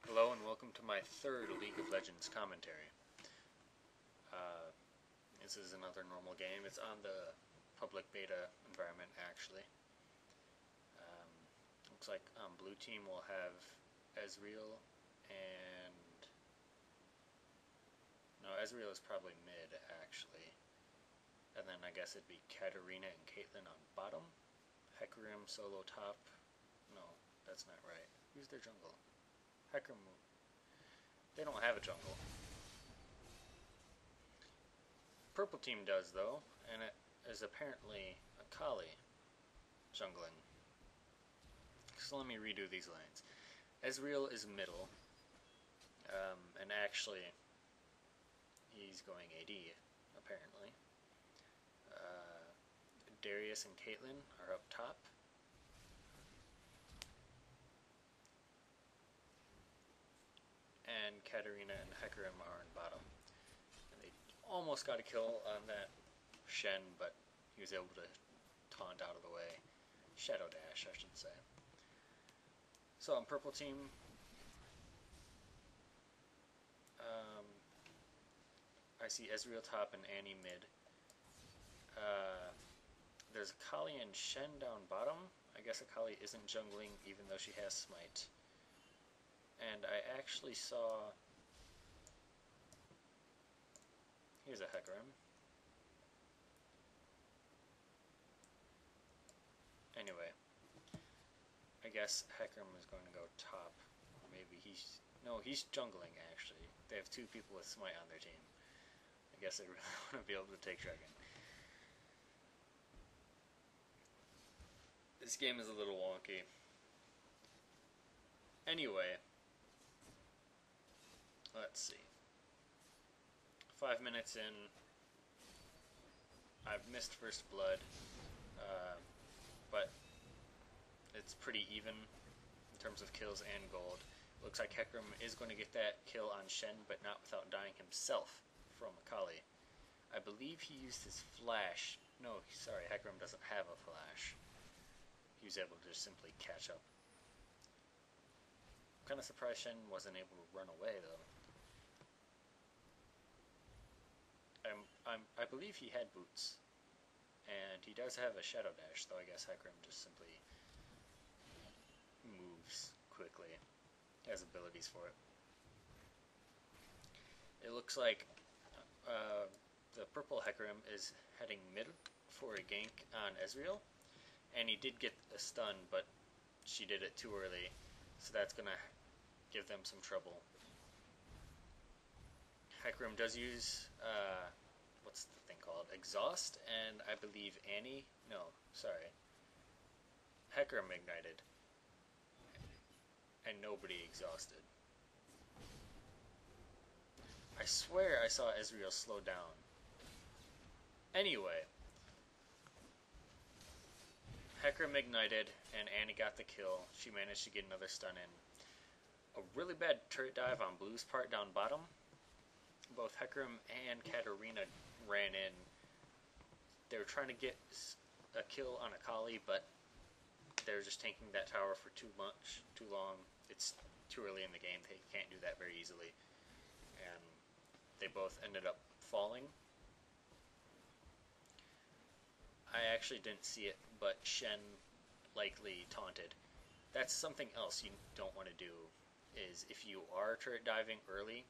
Hello and welcome to my third League of Legends commentary. This is another normal game. It's on the public beta environment, actually. Looks like blue team will have Ezreal and... No, Ezreal is probably mid, actually. And then I guess it'd be Katarina and Caitlyn on bottom. Hecarim solo top. No, that's not right. Who's their jungle? Hecarim. They don't have a jungle. Purple team does, though, and it is apparently Akali jungling. So let me redo these lines. Ezreal is middle, and actually, he's going AD, apparently. Darius and Caitlyn are up top. And Katarina and Hecarim are in bottom. And they almost got a kill on that Shen, but he was able to taunt out of the way. Shadow dash, I should say. So on purple team, I see Ezreal top and Annie mid. There's Akali and Shen down bottom. I guess Akali isn't jungling even though she has Smite. And I actually saw... Here's a Hecarim. Anyway, I guess Hecarim is going to go top. Or maybe he's... No, he's jungling, actually. They have two people with Smite on their team. I guess they really want to be able to take Dragon. This game is a little wonky. Anyway, let's see. 5 minutes in, I've missed first blood, but it's pretty even in terms of kills and gold. Looks like Hecarim is going to get that kill on Shen, but not without dying himself from Akali. I believe he used his flash. No, sorry, Hecarim doesn't have a flash. He was able to just simply catch up. I'm kind of surprised Shen wasn't able to run away, though. I believe he had boots. And he does have a shadow dash, though I guess Hecarim just simply moves quickly. He has abilities for it. It looks like the purple Hecarim is heading mid for a gank on Ezreal. And he did get a stun, but she did it too early. So that's going to give them some trouble. Hecarim does use... what's the thing called? Exhaust, and I believe Annie... No, sorry. Hecarim ignited. And nobody exhausted. I swear I saw Ezreal slow down. Anyway. Hecarim ignited, and Annie got the kill. She managed to get another stun in. A really bad turret dive on Blue's part down bottom. Both Hecarim and Katarina ran in. They were trying to get a kill on Akali, but they're just tanking that tower for too long. It's too early in the game. They can't do that very easily. And they both ended up falling. I actually didn't see it, but Shen likely taunted. That's something else you don't want to do, is if you are turret diving early,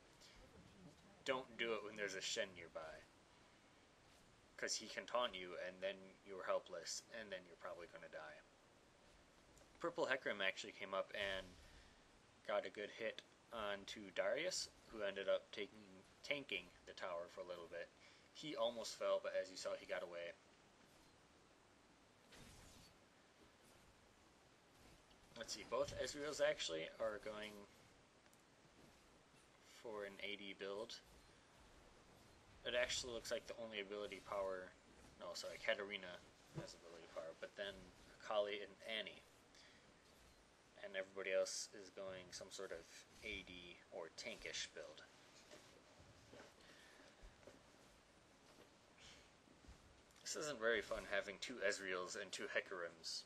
don't do it when there's a Shen nearby. Because he can taunt you, and then you're helpless, and then you're probably going to die. Purple Hecarim actually came up and got a good hit onto Darius, who ended up tanking the tower for a little bit. He almost fell, but as you saw, he got away. Let's see, both Ezreals actually are going for an AD build. It actually looks like the only ability power... No, sorry, Katarina has ability power, but then Akali and Annie. And everybody else is going some sort of AD or tankish build. This isn't very fun having two Ezreals and two Hecarims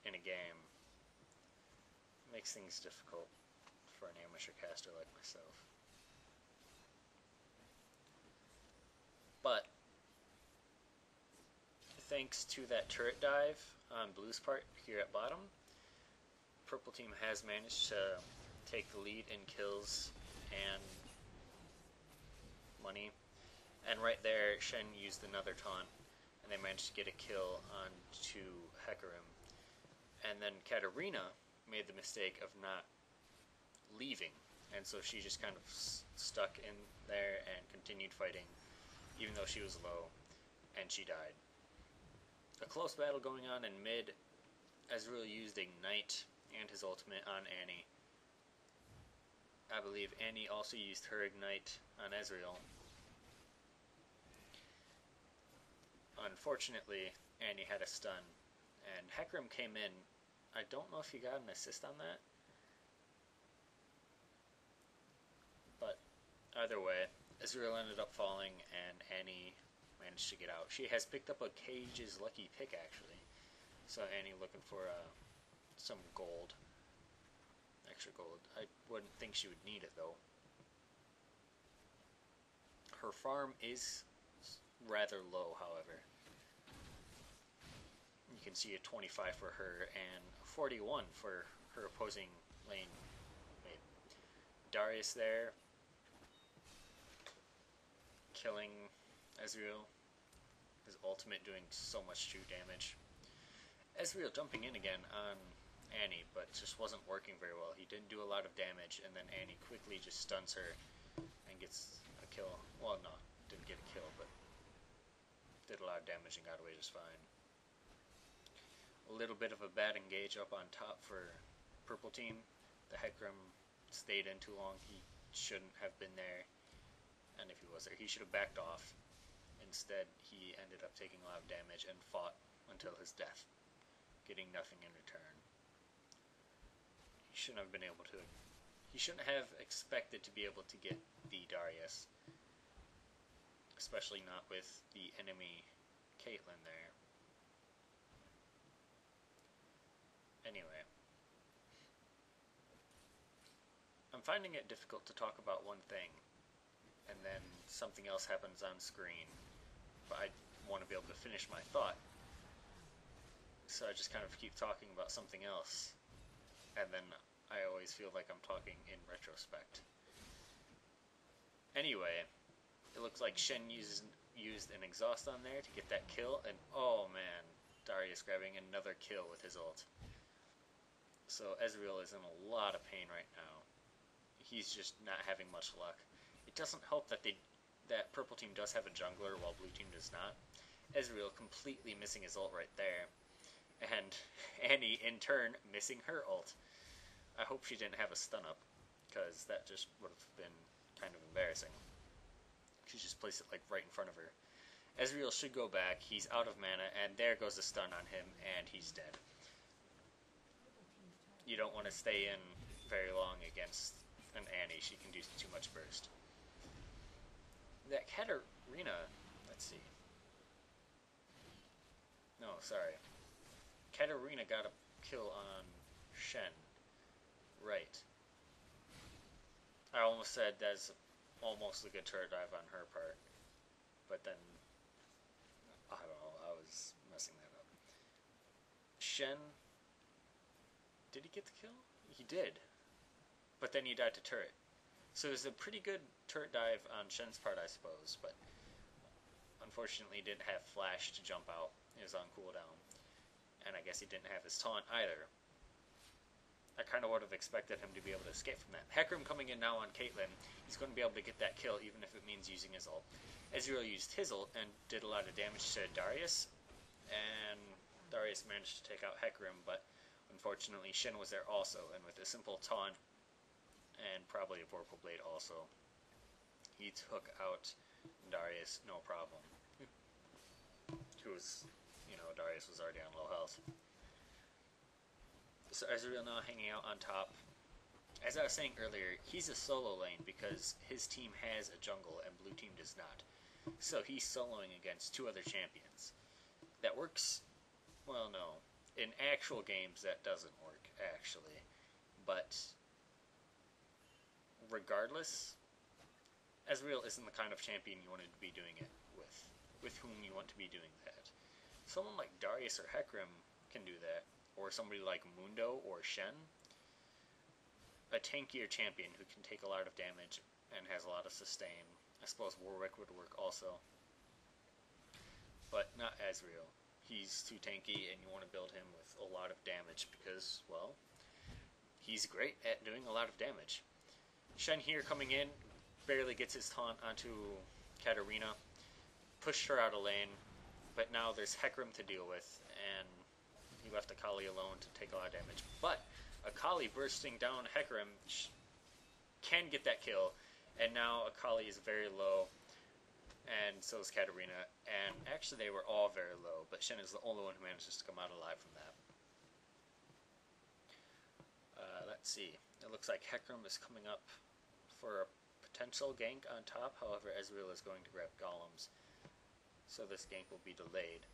in a game. Makes things difficult for an amateur caster like myself. But thanks to that turret dive on Blue's part here at bottom, Purple team has managed to take the lead in kills and money. And right there, Shen used another taunt, and they managed to get a kill onto Hecarim. And then Katarina made the mistake of not leaving, and so she just kind of stuck in there and continued fighting, even though she was low, and she died. A close battle going on in mid. Ezreal used Ignite and his ultimate on Annie. I believe Annie also used her Ignite on Ezreal. Unfortunately, Annie had a stun, and Hecarim came in. I don't know if he got an assist on that, but either way, Ezreal ended up falling, and Annie managed to get out. She has picked up a Cage's lucky pick, actually. So Annie looking for some gold. Extra gold. I wouldn't think she would need it, though. Her farm is rather low, however. You can see a 25 for her and 41 for her opposing lane mate. Darius there, killing Ezreal. His ultimate doing so much true damage. Ezreal jumping in again on Annie, but just wasn't working very well. He didn't do a lot of damage, and then Annie quickly just stuns her and gets a kill. Well, no, didn't get a kill, but did a lot of damage and got away just fine. A little bit of a bad engage up on top for Purple team. The Hecarim stayed in too long. He shouldn't have been there, and if he was there, he should have backed off. Instead, he ended up taking a lot of damage and fought until his death, getting nothing in return. He shouldn't have been able to. He shouldn't have expected to be able to get the Darius, especially not with the enemy Caitlyn there. Anyway, I'm finding it difficult to talk about one thing, and then something else happens on screen, but I want to be able to finish my thought. So I just kind of keep talking about something else, and then I always feel like I'm talking in retrospect. Anyway, it looks like Shen used an exhaust on there to get that kill, and oh man, Darius grabbing another kill with his ult. So Ezreal is in a lot of pain right now. He's just not having much luck. It doesn't help that that Purple team does have a jungler while Blue team does not. Ezreal completely missing his ult right there. And Annie, in turn, missing her ult. I hope she didn't have a stun up, because that just would have been kind of embarrassing. She just placed it like right in front of her. Ezreal should go back. He's out of mana, and there goes a stun on him, and he's dead. You don't want to stay in very long against an Annie. She can do too much burst. That Katarina, let's see. No, sorry. Katarina got a kill on Shen. Right. I almost said that's almost a good turret dive on her part. But then, I don't know, I was messing that up. Shen, did he get the kill? He did. But then he died to turret. So it was a pretty good turret dive on Shen's part, I suppose, but unfortunately didn't have flash to jump out. It was on cooldown. And I guess he didn't have his taunt either. I kind of would have expected him to be able to escape from that. Hecarim coming in now on Caitlyn. He's going to be able to get that kill even if it means using his ult. Ezreal used his ult and did a lot of damage to Darius. And Darius managed to take out Hecarim, but unfortunately Shen was there also. And with a simple taunt and probably a Vorpal Blade also, he took out Darius no problem. Who was, Darius was already on low health. So Ezreal now hanging out on top. As I was saying earlier, he's a solo lane because his team has a jungle and Blue team does not. So he's soloing against two other champions. That works, well, no. In actual games that doesn't work, actually. but regardless, Ezreal isn't the kind of champion you want to be doing it with whom you want to be doing that. Someone like Darius or Hecarim can do that, or somebody like Mundo or Shen. A tankier champion who can take a lot of damage and has a lot of sustain. I suppose Warwick would work also. But not Ezreal. He's too tanky and you want to build him with a lot of damage because, well, he's great at doing a lot of damage. Shen here coming in, barely gets his taunt onto Katarina, pushed her out of lane, but now there's Hecarim to deal with, and he left Akali alone to take a lot of damage. But Akali bursting down Hecarim can get that kill, and now Akali is very low, and so is Katarina, and actually they were all very low, but Shen is the only one who manages to come out alive from that. Let's see, it looks like Hecarim is coming up for a potential gank on top, however Ezreal is going to grab golems, so this gank will be delayed.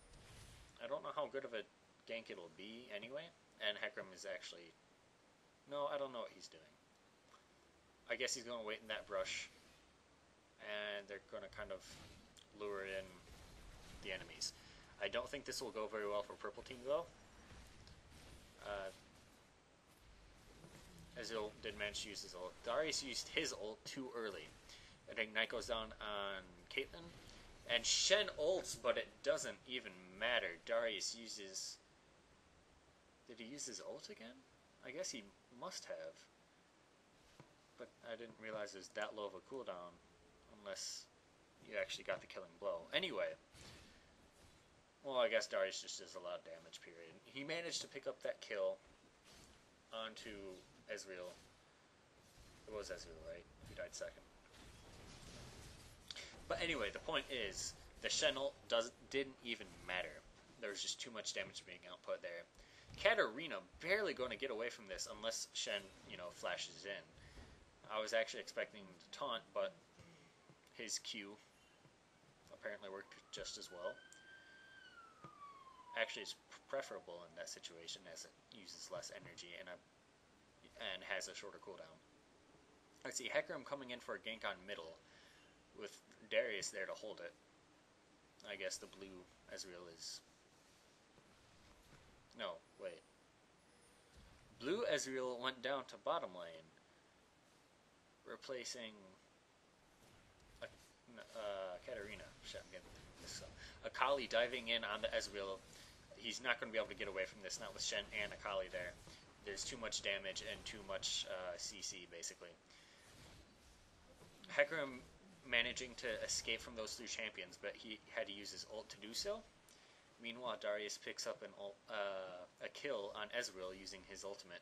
I don't know how good of a gank it'll be anyway, and Hecarim is actually... No, I don't know what he's doing. I guess he's going to wait in that brush, and they're going to kind of lure in the enemies. I don't think this will go very well for purple team, though. Ezreal did manage to use his ult. Darius used his ult too early. And Ignite goes down on Caitlyn. And Shen ults, but it doesn't even matter. Darius uses... Did he use his ult again? I guess he must have. But I didn't realize it was that low of a cooldown. Unless you actually got the killing blow. Anyway. Well, I guess Darius just does a lot of damage, period. He managed to pick up that kill onto Ezreal. It was Ezreal, right? He died second. But anyway, the point is, the Shen ult didn't even matter. There was just too much damage being output there. Katarina barely going to get away from this unless Shen, flashes in. I was actually expecting him to taunt, but his Q apparently worked just as well. Actually, it's preferable in that situation as it uses less energy and has a shorter cooldown. Let's see, Hecarim coming in for a gank on middle with Darius there to hold it. I guess the blue Ezreal is... No, wait. Blue Ezreal went down to bottom lane, replacing Katarina. Shit, I'm getting this up. Akali diving in on the Ezreal. He's not going to be able to get away from this, not with Shen and Akali there. There's too much damage and too much CC, basically. Hecarim managing to escape from those three champions, but he had to use his ult to do so. Meanwhile, Darius picks up a kill on Ezreal using his ultimate.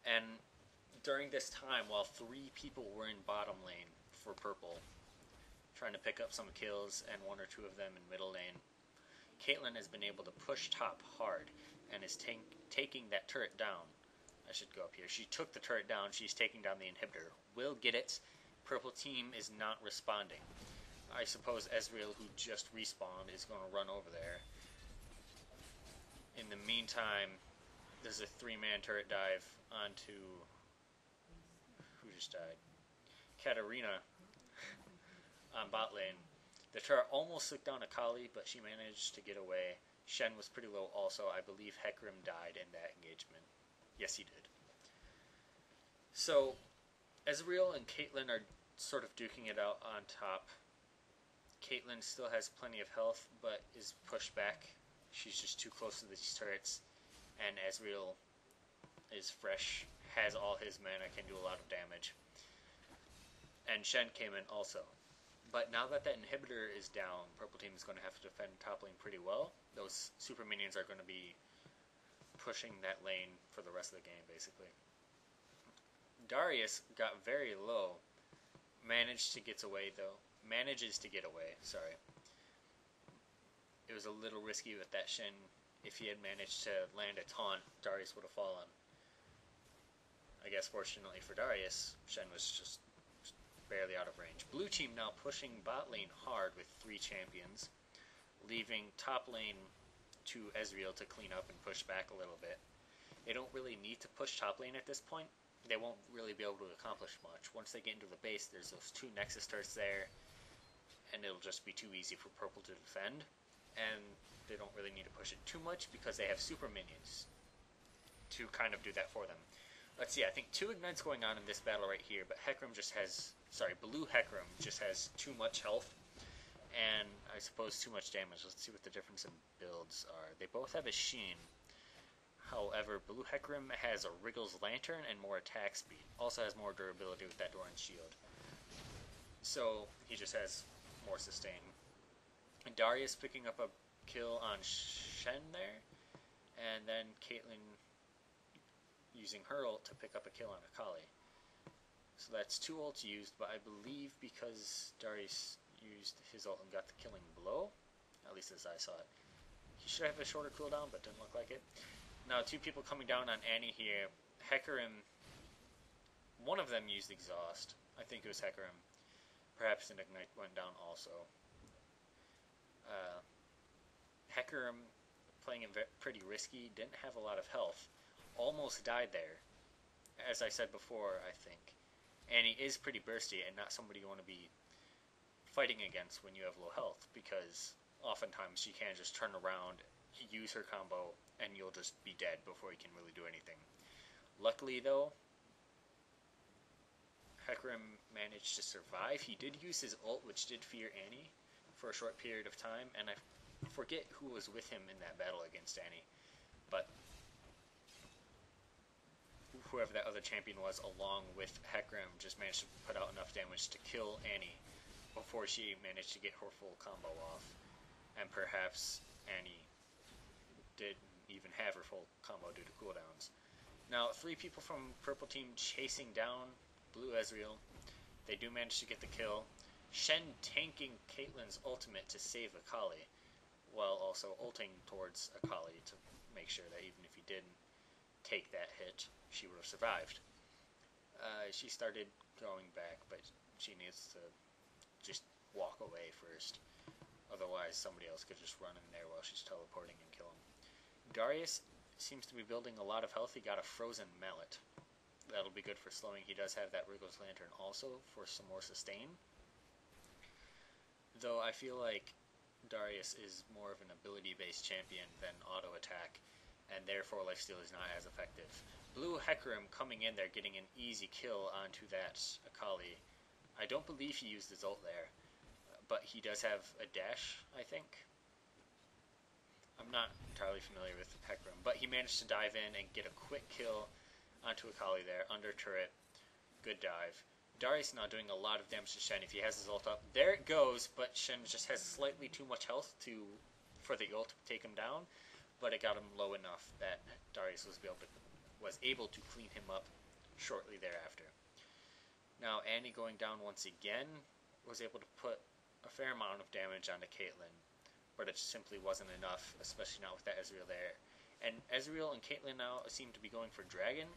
And during this time, while three people were in bottom lane for purple, trying to pick up some kills, and one or two of them in middle lane, Caitlyn has been able to push top hard and is taking that turret down. I should go up here. She took the turret down. She's taking down the inhibitor. Will get it. Purple team is not responding. I suppose Ezreal, who just respawned, is going to run over there. In the meantime, there's a 3-man turret dive onto... Who just died? Katarina on bot lane. The turret almost took down Akali, but she managed to get away. Shen was pretty low also. I believe Hecarim died in that engagement. Yes, he did. So, Ezreal and Caitlyn are sort of duking it out on top. Caitlyn still has plenty of health, but is pushed back. She's just too close to these turrets. And Ezreal is fresh, has all his mana, can do a lot of damage. And Shen came in also. But now that that inhibitor is down, purple team is going to have to defend top lane pretty well. Those super minions are going to be pushing that lane for the rest of the game, basically. Darius got very low. Manages to get away, sorry. It was a little risky with that Shen. If he had managed to land a taunt, Darius would have fallen. I guess fortunately for Darius, Shen was just barely out of range. Blue team now pushing bot lane hard with 3 champions, leaving top lane to Ezreal to clean up and push back a little bit. They don't really need to push top lane at this point. They won't really be able to accomplish much. Once they get into the base, there's those 2 Nexus turrets there, and it'll just be too easy for purple to defend. And they don't really need to push it too much because they have super minions to kind of do that for them. Let's see, I think 2 ignites going on in this battle right here, but Hecarim just has, blue Hecarim just has too much health, and I suppose too much damage. Let's see what the difference in builds are. They both have a Sheen. However, blue Hecarim has a Wriggle's Lantern and more attack speed. Also has more durability with that Doran's Shield. So, he just has more sustain. And Darius picking up a kill on Shen there, and then Caitlyn using her ult to pick up a kill on Akali. So that's 2 ults used, but I believe because Darius used his ult and got the killing blow, at least as I saw it, he should have a shorter cooldown, but didn't look like it. Now 2 people coming down on Annie here. Hecarim, one of them used exhaust. I think it was Hecarim. Perhaps an ignite went down also. Hecarim, playing it pretty risky, didn't have a lot of health. Almost died there. As I said before, I think. Annie is pretty bursty and not somebody you want to be fighting against when you have low health, because oftentimes she can just turn around, use her combo, and you'll just be dead before you can really do anything. Luckily though, Hecarim managed to survive. He did use his ult, which did fear Annie for a short period of time, and I forget who was with him in that battle against Annie, but whoever that other champion was along with Hecarim just managed to put out enough damage to kill Annie before she managed to get her full combo off. And perhaps Annie didn't even have her full combo due to cooldowns. Now, 3 people from purple team chasing down blue Ezreal. They do manage to get the kill. Shen tanking Caitlyn's ultimate to save Akali, while also ulting towards Akali to make sure that even if he didn't take that hit, she would have survived. She started going back, but she needs to just walk away first. Otherwise, somebody else could just run in there while she's teleporting and kill him. Darius seems to be building a lot of health. He got a frozen mallet. That'll be good for slowing. He does have that Wriggle's Lantern also for some more sustain. Though I feel like Darius is more of an ability-based champion than auto-attack, and therefore lifesteal is not as effective. Blue Hecarim coming in there, getting an easy kill onto that Akali. I don't believe he used his ult there, but he does have a dash, I think. I'm not entirely familiar with Hecarim, but he managed to dive in and get a quick kill onto Akali there, under turret. Good dive. Darius now doing a lot of damage to Shen if he has his ult up. There it goes, but Shen just has slightly too much health for the ult to take him down, but it got him low enough that Darius was able to clean him up shortly thereafter. Now Annie going down once again was able to put a fair amount of damage onto Caitlyn, but it simply wasn't enough, especially not with that Ezreal there. And Ezreal and Caitlyn now seem to be going for Dragon.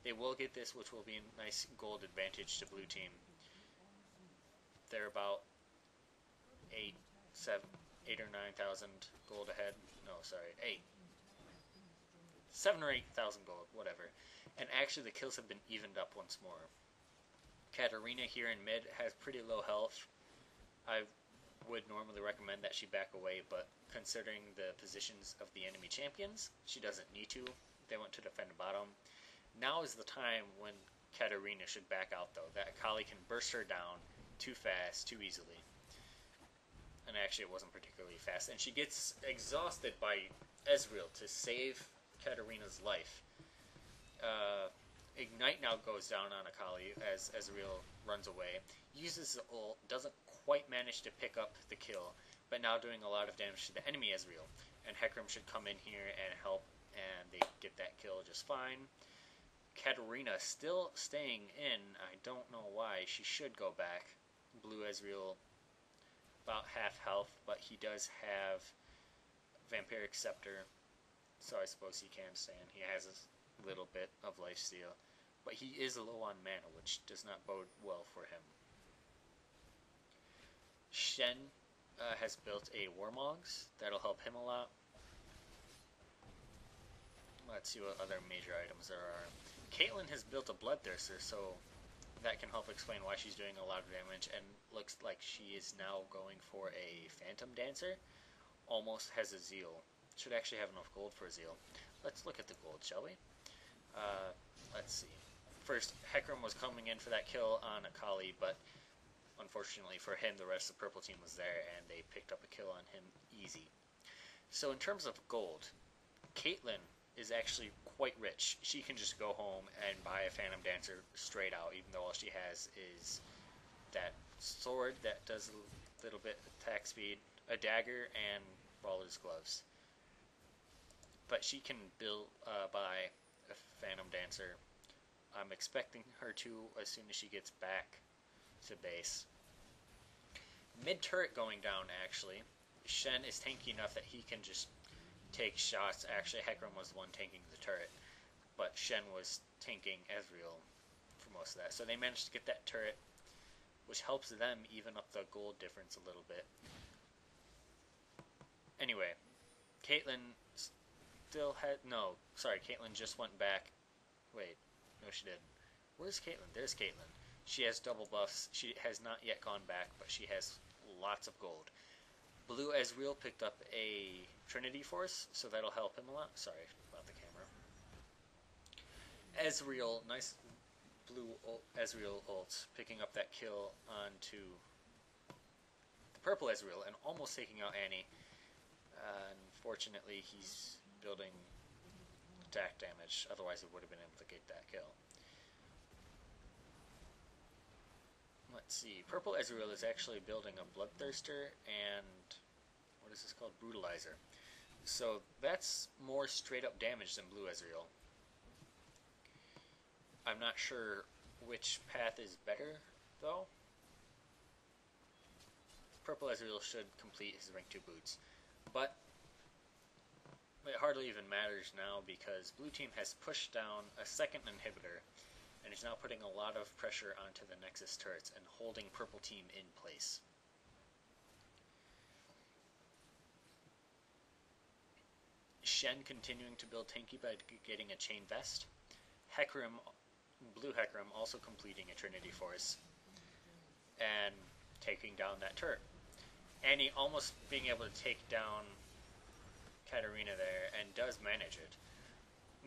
They will get this, which will be a nice gold advantage to blue team. They're about 8 or 9,000 gold ahead. No, sorry, 7 or 8,000 gold, whatever. And actually the kills have been evened up once more. Katarina here in mid has pretty low health. I would normally recommend that she back away, but considering the positions of the enemy champions, she doesn't need to. They want to defend bottom. Now is the time when Katarina should back out, though. That Akali can burst her down too fast, too easily. And actually it wasn't particularly fast. And she gets exhausted by Ezreal to save Katarina's life. Ignite now goes down on Akali as Ezreal runs away. Uses the ult, doesn't quite manage to pick up the kill, but now doing a lot of damage to the enemy Ezreal. And Hecarim should come in here and help, and they get that kill just fine. Katarina still staying in. I don't know why. She should go back. Blue Ezreal about half health, but he does have Vampiric Scepter, so I suppose he can stay in. He has a little bit of lifesteal, but he is low on mana, which does not bode well for him. Shen has built a Warmogs. That'll help him a lot. let's see what other major items there are. Caitlyn has built a Bloodthirster, so that can help explain why she's doing a lot of damage, and looks like she is now going for a Phantom Dancer. Almost has a Zeal. Should actually have enough gold for a Zeal. Let's look at the gold, shall we? Let's see. First, Hecarim was coming in for that kill on Akali, but unfortunately for him, the rest of the purple team was there, and they picked up a kill on him easy. So in terms of gold, Caitlyn is actually quite rich. She can just go home and buy a Phantom Dancer straight out, even though all she has is that sword that does a little bit attack speed, a dagger, and Brawler's Gloves. But she can buy a Phantom Dancer. I'm expecting her to as soon as she gets back to base. Mid turret going down, actually. Shen is tanky enough that he can just take shots. Actually, Hecarim was the one tanking the turret, but Shen was tanking Ezreal for most of that. So they managed to get that turret, which helps them even up the gold difference a little bit. Anyway, Caitlyn still had... No, sorry, Caitlyn just went back. Wait, no she didn't. Where's Caitlyn? There's Caitlyn. She has double buffs. She has not yet gone back, but she has lots of gold. Blue Ezreal picked up a Trinity Force, so that'll help him a lot. Sorry about the camera. Ezreal, nice blue Ezreal ult, picking up that kill onto the purple Ezreal and almost taking out Annie. Unfortunately, he's building attack damage, otherwise he would have been able to get that kill. Let's see, purple Ezreal is actually building a Bloodthirster and, what is this called, Brutalizer. So that's more straight up damage than blue Ezreal. I'm not sure which path is better, though. Purple Ezreal should complete his rank 2 boots. But it hardly even matters now because blue team has pushed down a second inhibitor and is now putting a lot of pressure onto the Nexus turrets and holding purple team in place. Shen continuing to build tanky by getting a chain vest. Hecarim, blue Hecarim, also completing a Trinity Force and taking down that turret. Annie almost being able to take down Katarina there and does manage it.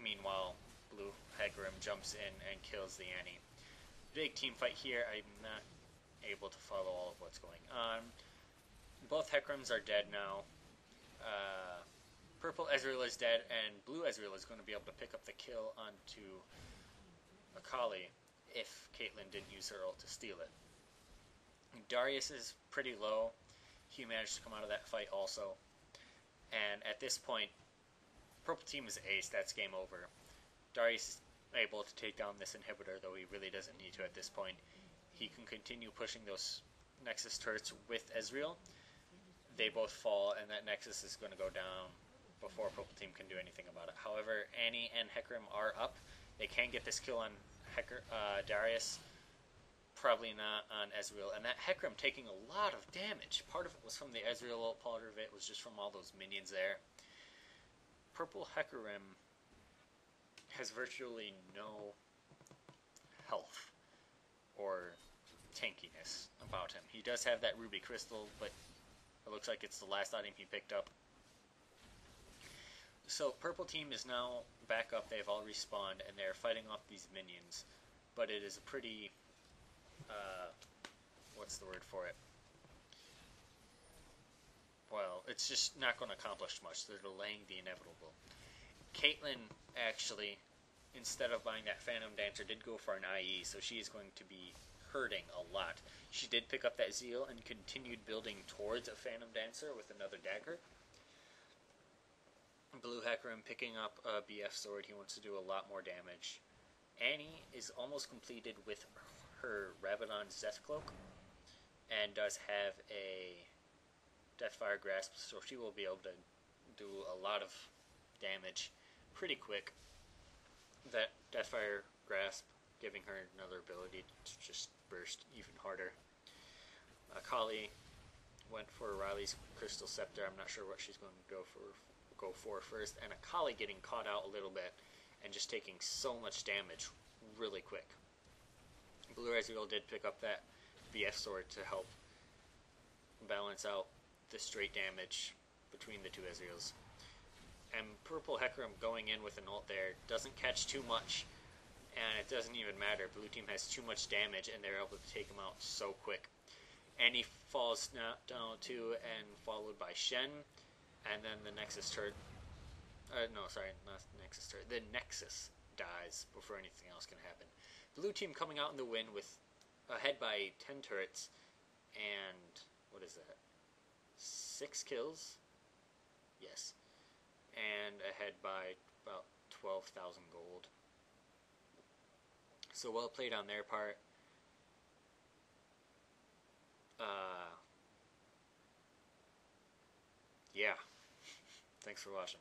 Meanwhile, blue Hecarim jumps in and kills the Annie. Big team fight here. I'm not able to follow all of what's going on. Both Hecarims are dead now. Purple Ezreal is dead, and blue Ezreal is going to be able to pick up the kill onto Akali if Caitlyn didn't use her ult to steal it. Darius is pretty low. He managed to come out of that fight also. And at this point, purple team is ace. That's game over. Darius is able to take down this inhibitor, though he really doesn't need to at this point. He can continue pushing those Nexus turrets with Ezreal. They both fall, and that Nexus is going to go down before purple team can do anything about it. However, Annie and Hecarim are up. They can get this kill on Darius. Probably not on Ezreal. And that Hecarim taking a lot of damage. Part of it was from the Ezreal ult, part of it was just from all those minions there. Purple Hecarim has virtually no health or tankiness about him. He does have that Ruby Crystal, but it looks like it's the last item he picked up. So purple team is now back up. They've all respawned and they're fighting off these minions. But it is a pretty... what's the word for it? Well, it's just not going to accomplish much. They're delaying the inevitable. Caitlyn, actually, instead of buying that Phantom Dancer, did go for an IE, so she is going to be hurting a lot. She did pick up that Zeal and continued building towards a Phantom Dancer with another dagger. Blue Hecarim picking up a BF sword. He wants to do a lot more damage. Annie is almost completed with her Rabadon's Death Cloak and does have a Deathfire Grasp, so she will be able to do a lot of damage pretty quick. That Deathfire Grasp giving her another ability to just burst even harder. Akali went for Riley's Crystal Scepter. I'm not sure what she's going to go for go for first, and Akali getting caught out a little bit and just taking so much damage really quick. Blue Ezreal did pick up that BF sword to help balance out the straight damage between the two Ezreals. And Purple Hecarim going in with an ult there doesn't catch too much, and it doesn't even matter. Blue team has too much damage, and they're able to take him out so quick. And he falls down too, and followed by Shen, and then the Nexus turret. No, sorry, not the Nexus turret. The Nexus dies before anything else can happen. Blue team coming out in the win with ahead by 10 turrets, and what is that? 6 kills? Yes. And ahead by about 12,000 gold. So well played on their part. Yeah. Thanks for watching.